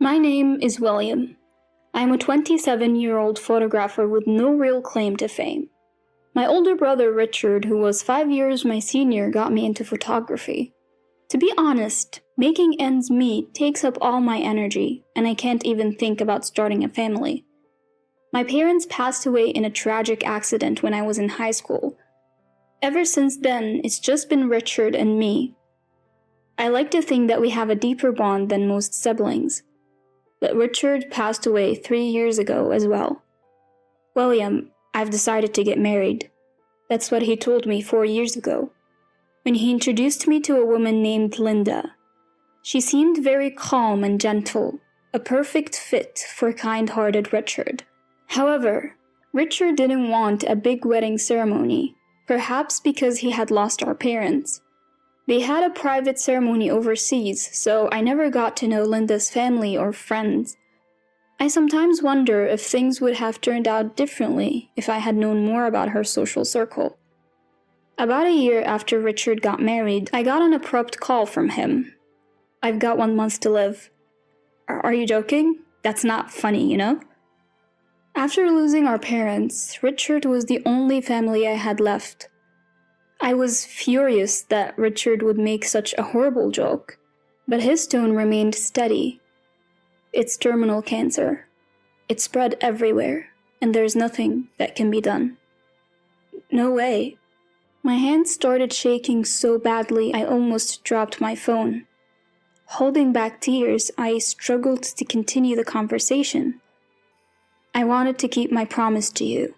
My name is William. I am a 27-year-old photographer with no real claim to fame. My older brother Richard, who was 5 years my senior, got me into photography. To be honest, making ends meet takes up all my energy, and I can't even think about starting a family. My parents passed away in a tragic accident when I was in high school. Ever since then, it's just been Richard and me. I like to think that we have a deeper bond than most siblings. But Richard passed away 3 years ago as well. William, I've decided to get married. That's what he told me 4 years ago, when he introduced me to a woman named Linda. She seemed very calm and gentle, a perfect fit for kind-hearted Richard. However, Richard didn't want a big wedding ceremony, perhaps because he had lost our parents. They had a private ceremony overseas, so I never got to know Linda's family or friends. I sometimes wonder if things would have turned out differently if I had known more about her social circle. About a year after Richard got married, I got an abrupt call from him. "I've got 1 month to live." Are you joking? That's not funny, you know? After losing our parents, Richard was the only family I had left. I was furious that Richard would make such a horrible joke, but his tone remained steady. "It's terminal cancer. It's spread everywhere, and there's nothing that can be done." No way. My hands started shaking so badly I almost dropped my phone. Holding back tears, I struggled to continue the conversation. "I wanted to keep my promise to you."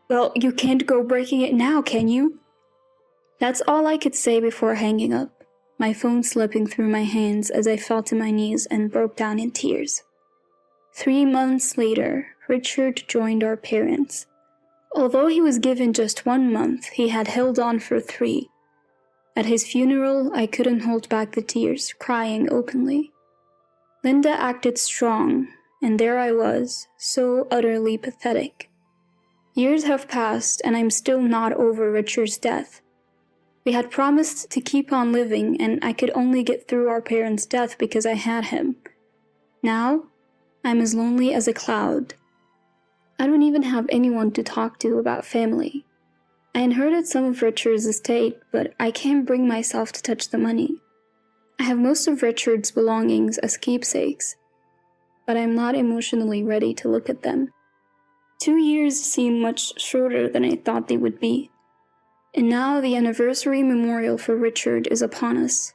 "Well, you can't go breaking it now, can you?" That's all I could say before hanging up, my phone slipping through my hands as I fell to my knees and broke down in tears. 3 months later, Richard joined our parents. Although he was given just 1 month, he had held on for 3. At his funeral, I couldn't hold back the tears, crying openly. Linda acted strong, and there I was, so utterly pathetic. Years have passed, and I'm still not over Richard's death. We had promised to keep on living, and I could only get through our parents' death because I had him. Now, I'm as lonely as a cloud. I don't even have anyone to talk to about family. I inherited some of Richard's estate, but I can't bring myself to touch the money. I have most of Richard's belongings as keepsakes, but I'm not emotionally ready to look at them. 2 years seem much shorter than I thought they would be. And now the anniversary memorial for Richard is upon us.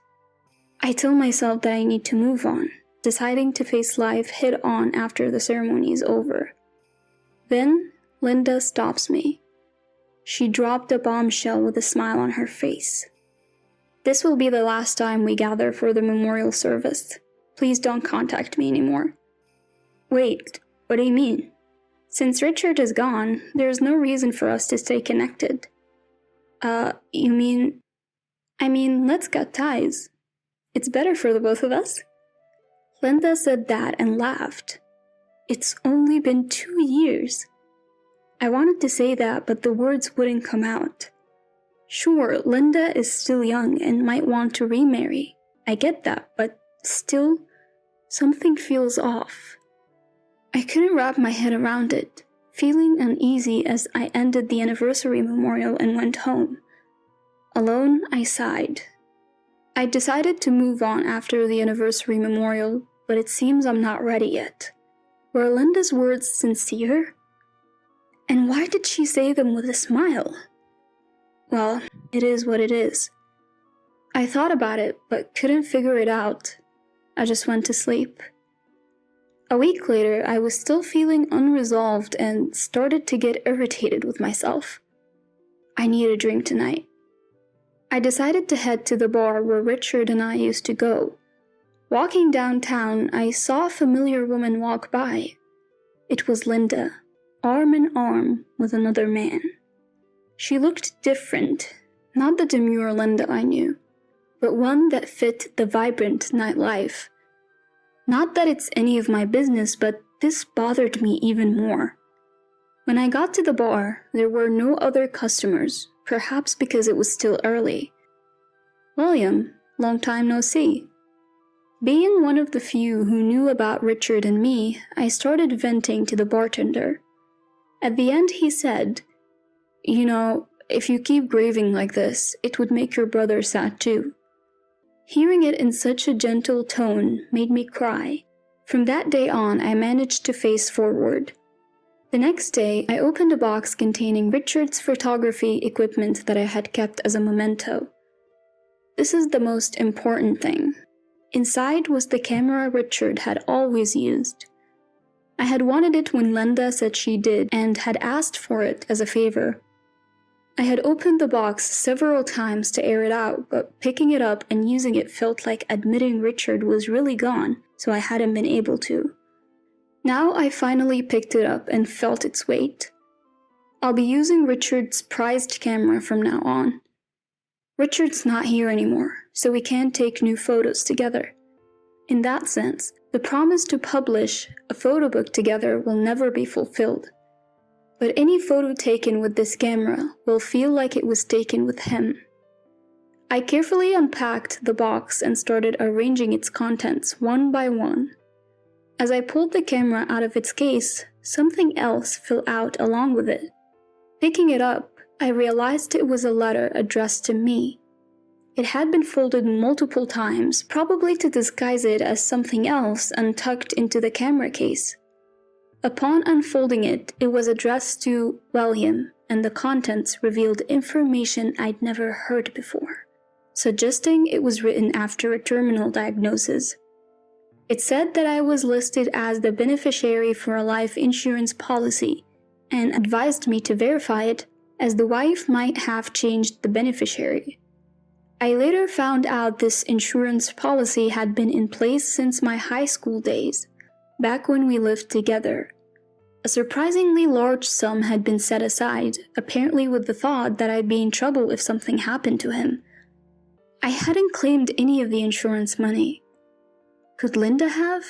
I tell myself that I need to move on, deciding to face life head-on after the ceremony is over. Then, Linda stops me. She dropped a bombshell with a smile on her face. "This will be the last time we gather for the memorial service. Please don't contact me anymore." "Wait, what do you mean?" "Since Richard is gone, there's no reason for us to stay connected." You mean... let's cut ties. It's better for the both of us." Linda said that and laughed. "It's only been 2 years." I wanted to say that, but the words wouldn't come out. Sure, Linda is still young and might want to remarry. I get that, but still, something feels off. I couldn't wrap my head around it, feeling uneasy as I ended the anniversary memorial and went home. Alone, I sighed. I decided to move on after the anniversary memorial, but it seems I'm not ready yet. Were Linda's words sincere? And why did she say them with a smile? Well, it is what it is. I thought about it, but couldn't figure it out. I just went to sleep. A week later, I was still feeling unresolved and started to get irritated with myself. I need a drink tonight. I decided to head to the bar where Richard and I used to go. Walking downtown, I saw a familiar woman walk by. It was Linda, arm in arm with another man. She looked different, not the demure Linda I knew, but one that fit the vibrant nightlife. Not that it's any of my business, but this bothered me even more. When I got to the bar, there were no other customers, perhaps because it was still early. "William, long time no see." Being one of the few who knew about Richard and me, I started venting to the bartender. At the end he said, "You know, if you keep grieving like this, it would make your brother sad too." Hearing it in such a gentle tone made me cry. From that day on, I managed to face forward. The next day, I opened a box containing Richard's photography equipment that I had kept as a memento. This is the most important thing. Inside was the camera Richard had always used. I had wanted it when Linda said she did and had asked for it as a favor. I had opened the box several times to air it out, but picking it up and using it felt like admitting Richard was really gone, so I hadn't been able to. Now I finally picked it up and felt its weight. I'll be using Richard's prized camera from now on. Richard's not here anymore, so we can't take new photos together. In that sense, the promise to publish a photo book together will never be fulfilled. But any photo taken with this camera will feel like it was taken with him. I carefully unpacked the box and started arranging its contents one by one. As I pulled the camera out of its case, something else fell out along with it. Picking it up, I realized it was a letter addressed to me. It had been folded multiple times, probably to disguise it as something else and tucked into the camera case. Upon unfolding it, it was addressed to William, and the contents revealed information I'd never heard before, suggesting it was written after a terminal diagnosis. It said that I was listed as the beneficiary for a life insurance policy, and advised me to verify it, as the wife might have changed the beneficiary. I later found out this insurance policy had been in place since my high school days, back when we lived together. A surprisingly large sum had been set aside, apparently with the thought that I'd be in trouble if something happened to him. I hadn't claimed any of the insurance money. Could Linda have?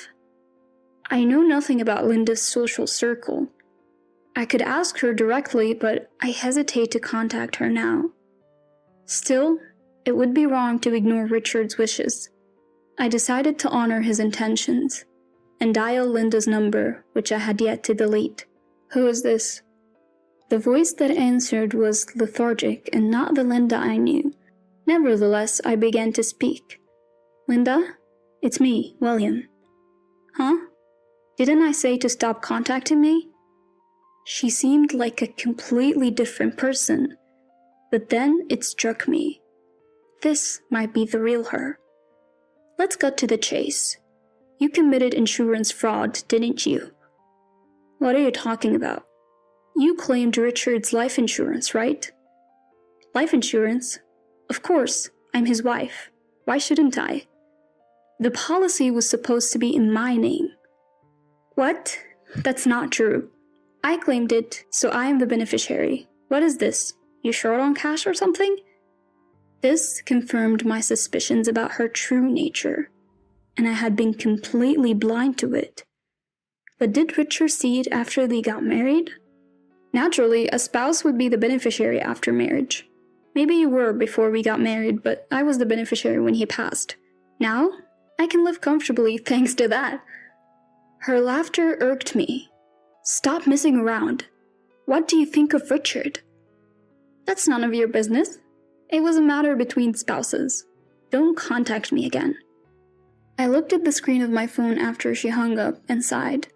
I know nothing about Linda's social circle. I could ask her directly, but I hesitate to contact her now. Still, it would be wrong to ignore Richard's wishes. I decided to honor his intentions and dial Linda's number, which I had yet to delete. "Who is this?" The voice that answered was lethargic and not the Linda I knew. Nevertheless, I began to speak. "Linda? It's me, William." "Huh? Didn't I say to stop contacting me?" She seemed like a completely different person, but then it struck me. This might be the real her. "Let's cut to the chase. You committed insurance fraud, didn't you?" "What are you talking about?" "You claimed Richard's life insurance, right?" "Life insurance? Of course, I'm his wife. Why shouldn't I?" "The policy was supposed to be in my name." "What? That's not true. I claimed it, so I am the beneficiary. What is this? You short on cash or something?" This confirmed my suspicions about her true nature, and I had been completely blind to it. But did Richard see it after they got married? Naturally, a spouse would be the beneficiary after marriage. Maybe you were before we got married, but I was the beneficiary when he passed. Now, I can live comfortably thanks to that. Her laughter irked me. "Stop messing around. What do you think of Richard?" "That's none of your business. It was a matter between spouses. Don't contact me again." I looked at the screen of my phone after she hung up and sighed.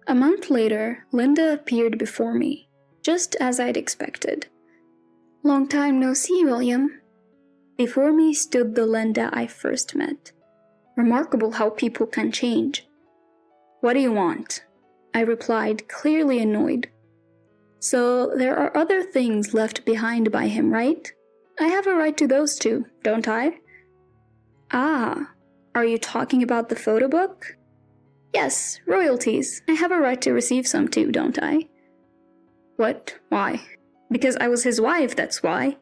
A month later, Linda appeared before me, just as I'd expected. "Long time no see, William." Before me stood the Linda I first met. Remarkable how people can change. "What do you want?" I replied, clearly annoyed. "So there are other things left behind by him, right? I have a right to those too, don't I?" "Ah, are you talking about the photo book?" "Yes, royalties. I have a right to receive some too, don't I?" "What? Why?" "Because I was his wife, that's why."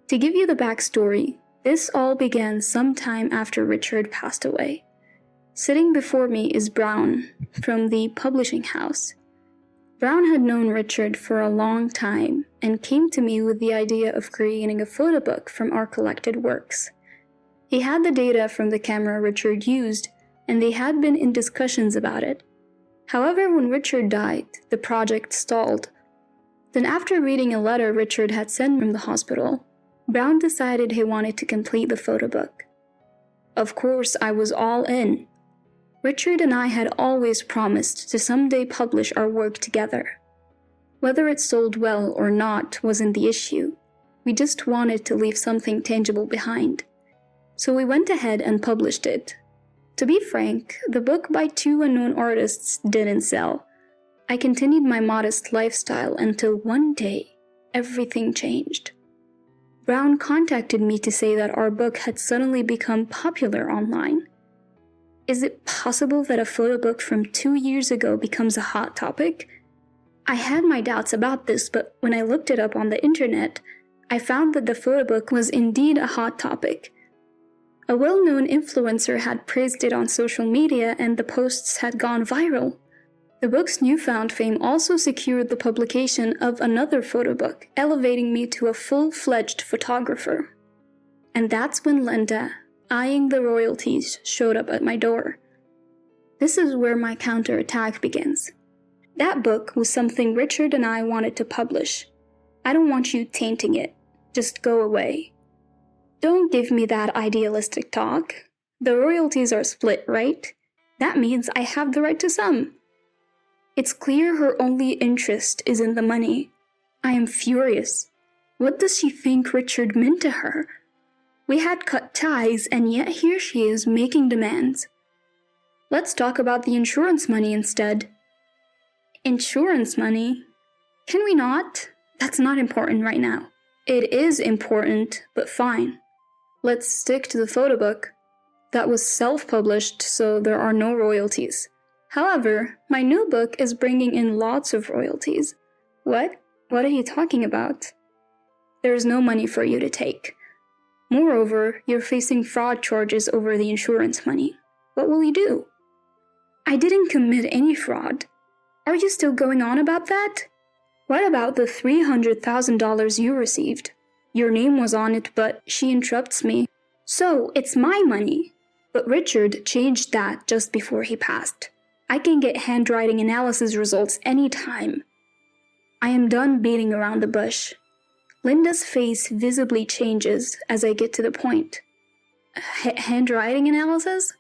To give you the backstory, this all began sometime after Richard passed away. Sitting before me is Brown, from the publishing house. Brown had known Richard for a long time and came to me with the idea of creating a photo book from our collected works. He had the data from the camera Richard used, and they had been in discussions about it. However, when Richard died, the project stalled. Then after reading a letter Richard had sent from the hospital, Brown decided he wanted to complete the photo book. Of course, I was all in. Richard and I had always promised to someday publish our work together. Whether it sold well or not wasn't the issue. We just wanted to leave something tangible behind. So we went ahead and published it. To be frank, the book by two unknown artists didn't sell. I continued my modest lifestyle until one day, everything changed. Brown contacted me to say that our book had suddenly become popular online. Is it possible that a photo book from 2 years ago becomes a hot topic? I had my doubts about this, but when I looked it up on the internet, I found that the photo book was indeed a hot topic. A well-known influencer had praised it on social media and the posts had gone viral. The book's newfound fame also secured the publication of another photo book, elevating me to a full-fledged photographer. And that's when Linda, eyeing the royalties, showed up at my door. This is where my counterattack begins. That book was something Richard and I wanted to publish. I don't want you tainting it. Just go away. Don't give me that idealistic talk. The royalties are split, right? That means I have the right to some. It's clear her only interest is in the money. I am furious. What does she think Richard meant to her? We had cut ties, and yet here she is making demands. Let's talk about the insurance money instead. Insurance money? Can we not? That's not important right now. It is important, but fine. Let's stick to the photo book. That was self-published, so there are no royalties. However, my new book is bringing in lots of royalties. What? What are you talking about? There is no money for you to take. Moreover, you're facing fraud charges over the insurance money. What will you do? I didn't commit any fraud. Are you still going on about that? What about the $300,000 you received? Your name was on it, but she interrupts me. So, it's my money. But Richard changed that just before he passed. I can get handwriting analysis results anytime. I am done beating around the bush. Linda's face visibly changes as I get to the point. Handwriting analysis?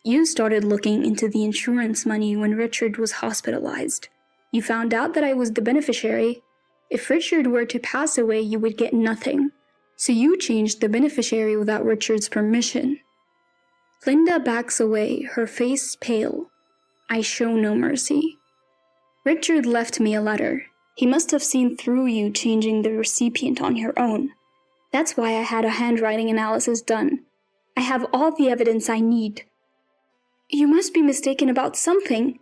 You started looking into the insurance money when Richard was hospitalized. You found out that I was the beneficiary. If Richard were to pass away, you would get nothing. So you changed the beneficiary without Richard's permission. Linda backs away, her face pale. I show no mercy. Richard left me a letter. He must have seen through you changing the recipient on your own. That's why I had a handwriting analysis done. I have all the evidence I need. You must be mistaken about something.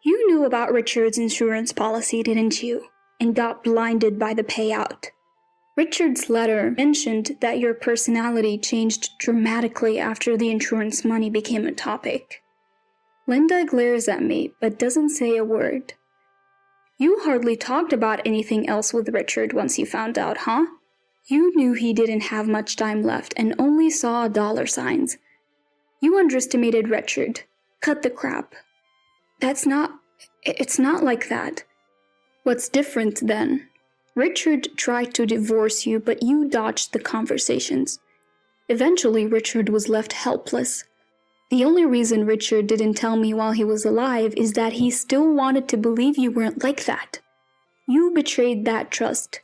You knew about Richard's insurance policy, didn't you? And got blinded by the payout. Richard's letter mentioned that your personality changed dramatically after the insurance money became a topic. Linda glares at me, but doesn't say a word. You hardly talked about anything else with Richard once you found out, huh? You knew he didn't have much time left and only saw dollar signs. You underestimated Richard. Cut the crap. It's not like that. What's different then? Richard tried to divorce you, but you dodged the conversations. Eventually, Richard was left helpless. The only reason Richard didn't tell me while he was alive is that he still wanted to believe you weren't like that. You betrayed that trust.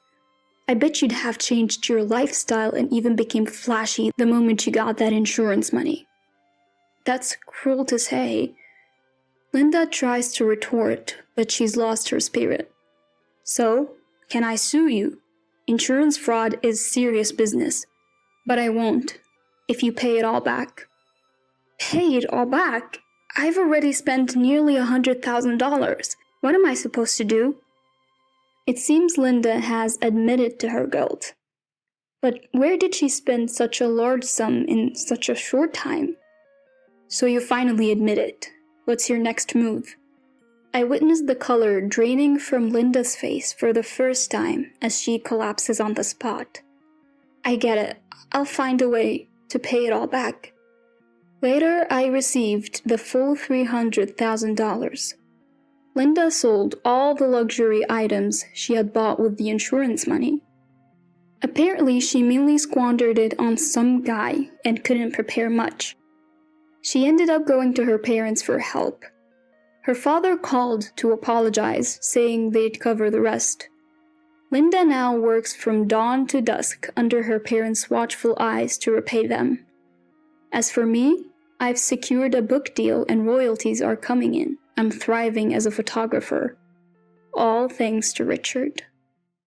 I bet you'd have changed your lifestyle and even became flashy the moment you got that insurance money. That's cruel to say. Linda tries to retort, but she's lost her spirit. So, can I sue you? Insurance fraud is serious business. But I won't, if you pay it all back. Pay it all back? I've already spent nearly $100,000. What am I supposed to do? It seems Linda has admitted to her guilt. But where did she spend such a large sum in such a short time? So you finally admit it. What's your next move? I witnessed the color draining from Linda's face for the first time as she collapses on the spot. I get it. I'll find a way. to pay it all back. Later, I received the full $300,000. Linda sold all the luxury items she had bought with the insurance money. Apparently, she mainly squandered it on some guy and couldn't prepare much. She ended up going to her parents for help. Her father called to apologize, saying they'd cover the rest. Linda now works from dawn to dusk under her parents' watchful eyes to repay them. As for me, I've secured a book deal and royalties are coming in. I'm thriving as a photographer. All thanks to Richard.